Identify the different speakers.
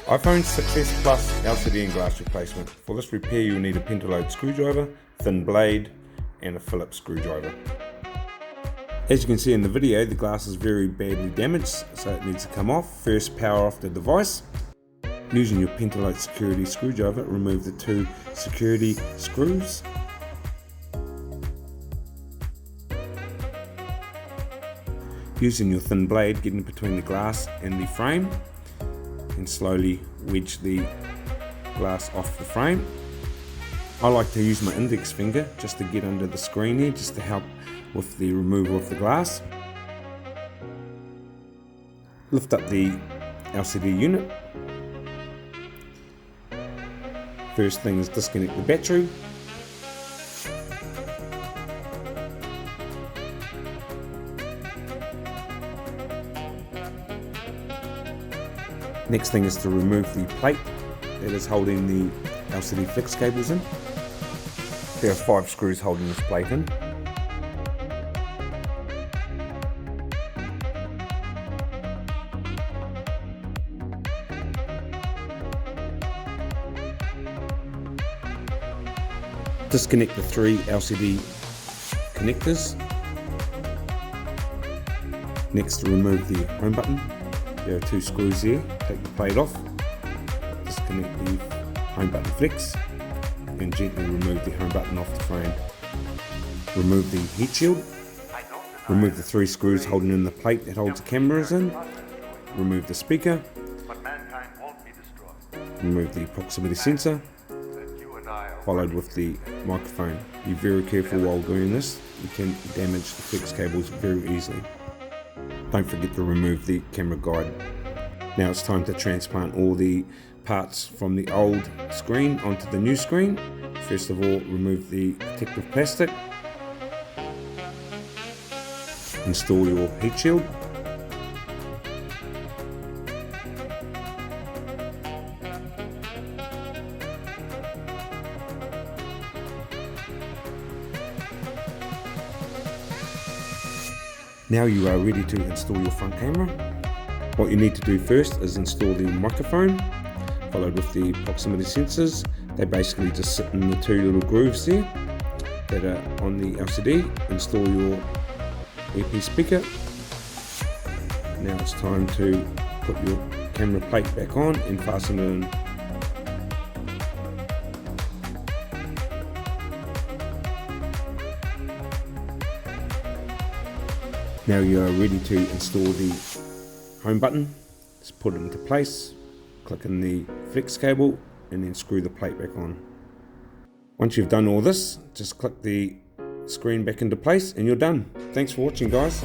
Speaker 1: iPhone 6s Plus LCD and glass replacement. For this repair you'll need a pentalobe screwdriver, thin blade and a Phillips screwdriver. As you can see in the video, the glass is very badly damaged, so it needs to come off. First, power off the device. Using your pentalobe security screwdriver, remove the 2 security screws. Using your thin blade, get in between the glass and the frame and slowly wedge the glass off the frame. I like to use my index finger just to get under the screen here, just to help with the removal of the glass. Lift up the LCD unit. First thing is disconnect the battery. Next thing is to remove the plate that is holding the LCD flex cables in. There are 5 screws holding this plate in. Disconnect the 3 LCD connectors. Next, remove the home button. There are 2 screws there. Take the plate off. Disconnect the home button flex and gently remove the home button off the frame. Remove the heat shield. Remove the 3 screws holding in the plate that holds the cameras in. Remove the speaker. Remove the proximity sensor, followed with the microphone. Be very careful while doing this. You can damage the flex cables very easily. Don't forget to remove the camera guide. Now it's time to transplant all the parts from the old screen onto the new screen. First of all, remove the protective plastic. Install your heat shield. Now you are ready to install your front camera. What you need to do first is install the microphone, followed with the proximity sensors. They basically just sit in the 2 little grooves there that are on the LCD. Install your earpiece speaker. Now it's time to put your camera plate back on and fasten it in. Now you are ready to install the home button. Just put it into place, click in the flex cable and then screw the plate back on. Once you've done all this, just click the screen back into place and you're done. Thanks for watching, guys.